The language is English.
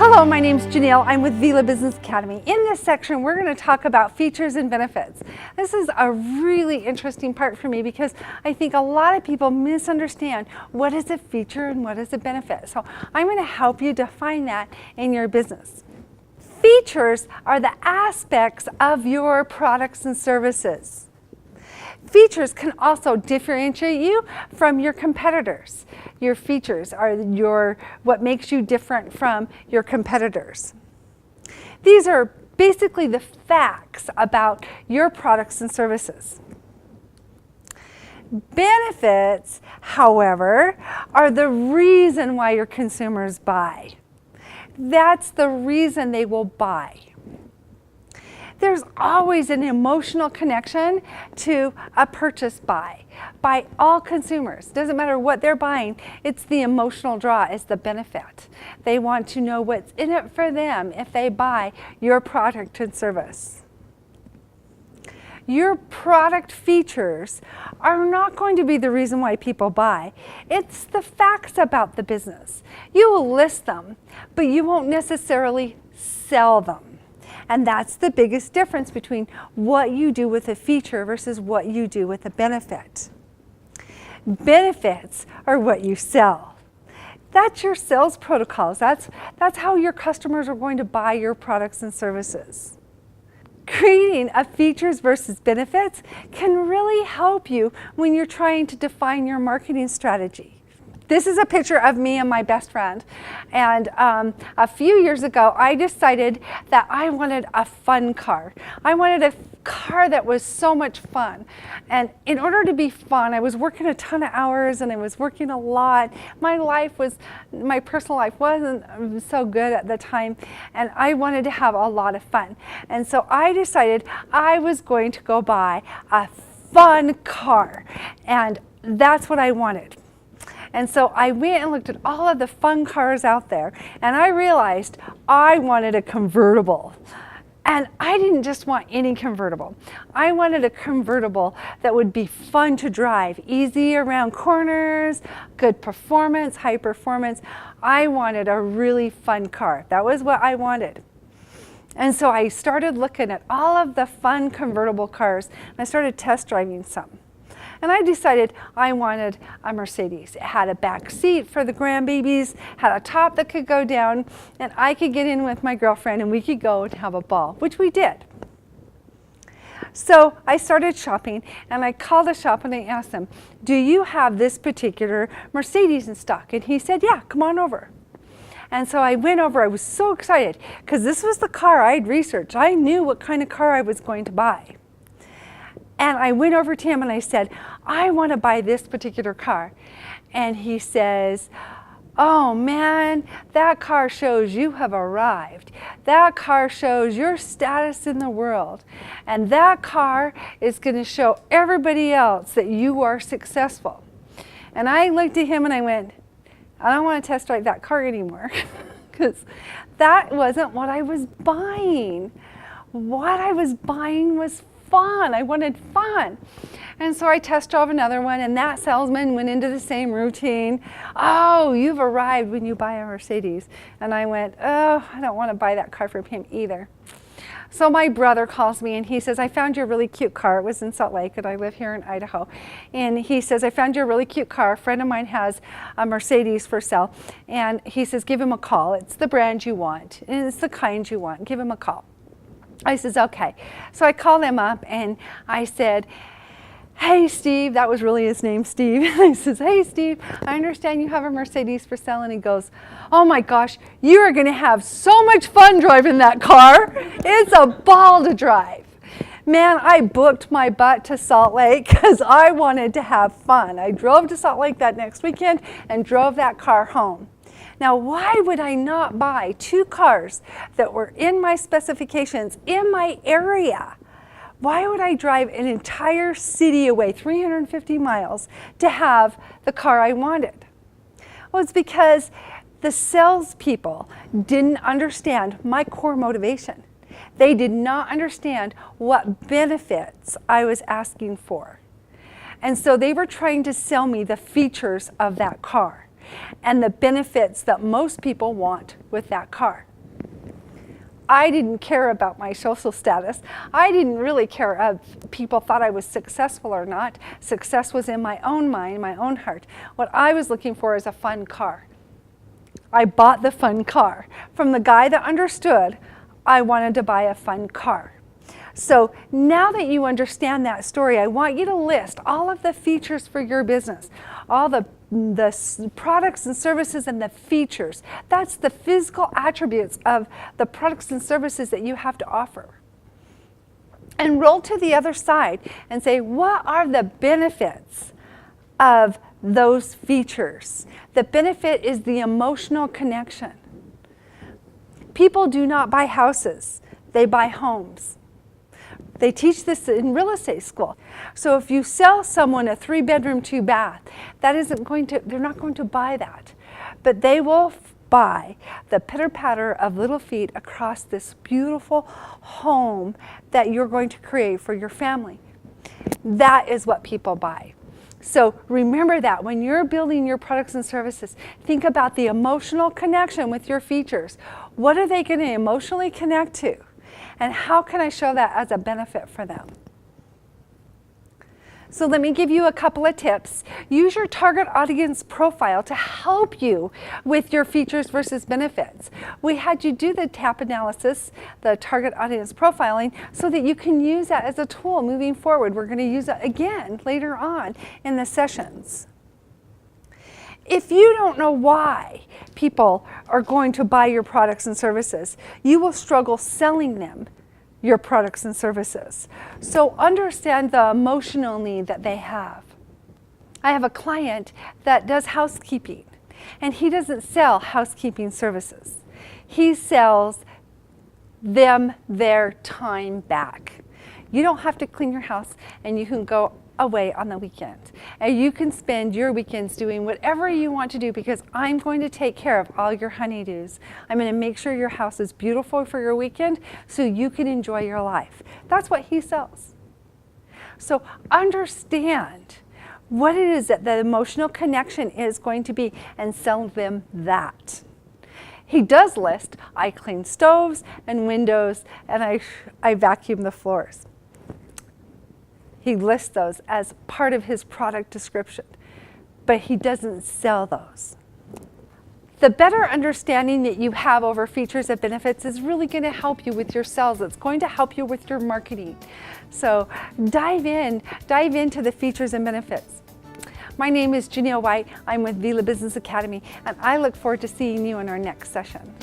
Hello, my name's Janelle. I'm with Vila Business Academy. In this section, we're going to talk about features and benefits. This is a really interesting part for me because I think a lot of people misunderstand what is a feature and what is a benefit. So I'm going to help you define that in your business. Features are the aspects of your products and services. Features can also differentiate you from your competitors. Your features are what makes you different from your competitors. These are basically the facts about your products and services. Benefits, however, are the reason why your consumers buy. That's the reason they will buy. There's always an emotional connection to a purchase by all consumers. Doesn't matter what they're buying, it's the emotional draw, it's the benefit. They want to know what's in it for them if they buy your product and service. Your product features are not going to be the reason why people buy. It's the facts about the business. You will list them, but you won't necessarily sell them. And that's the biggest difference between what you do with a feature versus what you do with a benefit. Benefits are what you sell. That's your sales protocols. That's how your customers are going to buy your products and services. Creating a features versus benefits can really help you when you're trying to define your marketing strategy. This is a picture of me and my best friend. And a few years ago, I decided that I wanted a fun car. I wanted a car that was so much fun. And in order to be fun, I was working a ton of hours and I was working a lot. My personal life wasn't so good at the time. And I wanted to have a lot of fun. And so I decided I was going to go buy a fun car. And that's what I wanted. And so I went and looked at all of the fun cars out there, and I realized I wanted a convertible. And I didn't just want any convertible. I wanted a convertible that would be fun to drive, easy around corners, good performance, high performance. I wanted a really fun car. That was what I wanted. And so I started looking at all of the fun convertible cars, and I started test driving some. And I decided I wanted a Mercedes. It had a back seat for the grandbabies, had a top that could go down, and I could get in with my girlfriend and we could go and have a ball, which we did. So I started shopping and I called the shop and I asked them, do you have this particular Mercedes in stock? And he said, yeah, come on over. And so I went over, I was so excited because this was the car I'd researched. I knew what kind of car I was going to buy. And I went over to him and I said, I want to buy this particular car. And he says, oh man, that car shows you have arrived. That car shows your status in the world. And that car is going to show everybody else that you are successful. And I looked at him and I went, I don't want to test drive that car anymore. Because that wasn't what I was buying. What I was buying was fun. I wanted fun. And so I test drove another one and that salesman went into the same routine. Oh, you've arrived when you buy a Mercedes. And I went, oh, I don't want to buy that car from him either. So my brother calls me and he says, I found you a really cute car. It was in Salt Lake and I live here in Idaho. And he says, I found you a really cute car. A friend of mine has a Mercedes for sale. And he says, give him a call. It's the brand you want. And it's the kind you want. Give him a call. I says, okay. So I called him up and I said, hey, Steve. That was really his name, Steve. I says, hey, Steve, I understand you have a Mercedes for sale. And he goes, oh my gosh, you are going to have so much fun driving that car. It's a ball to drive. Man, I booked my butt to Salt Lake because I wanted to have fun. I drove to Salt Lake that next weekend and drove that car home. Now, why would I not buy two cars that were in my specifications in my area? Why would I drive an entire city away, 350 miles, to have the car I wanted? Well, it's because the salespeople didn't understand my core motivation. They did not understand what benefits I was asking for. And so they were trying to sell me the features of that car and the benefits that most people want with that car. I didn't care about my social status. I didn't really care if people thought I was successful or not. Success was in my own mind, my own heart. What I was looking for is a fun car. I bought the fun car from the guy that understood I wanted to buy a fun car. So now that you understand that story, I want you to list all of the features for your business, all the products and services and the features. That's the physical attributes of the products and services that you have to offer. And roll to the other side and say, what are the benefits of those features? The benefit is the emotional connection. People do not buy houses, they buy homes. They teach this in real estate school. So if you sell someone a 3-bedroom, 2-bath, they're not going to buy that. But they will buy the pitter-patter of little feet across this beautiful home that you're going to create for your family. That is what people buy. So remember that when you're building your products and services, think about the emotional connection with your features. What are they going to emotionally connect to? And how can I show that as a benefit for them? So let me give you a couple of tips. Use your target audience profile to help you with your features versus benefits. We had you do the TAP analysis, the target audience profiling, so that you can use that as a tool moving forward. We're going to use it again later on in the sessions. If you don't know why people are going to buy your products and services, you will struggle selling them your products and services. So understand the emotional need that they have. I have a client that does housekeeping, and he doesn't sell housekeeping services. He sells them their time back. You don't have to clean your house, and you can go away on the weekend. And you can spend your weekends doing whatever you want to do, because I'm going to take care of all your honeydews. I'm going to make sure your house is beautiful for your weekend so you can enjoy your life. That's what he sells. So understand what it is that the emotional connection is going to be and sell them that. He does list, I clean stoves and windows and I vacuum the floors. He lists those as part of his product description, but he doesn't sell those. The better understanding that you have over features and benefits is really going to help you with your sales. It's going to help you with your marketing. So dive into the features and benefits. My name is Janelle White. I'm with Vila Business Academy, and I look forward to seeing you in our next session.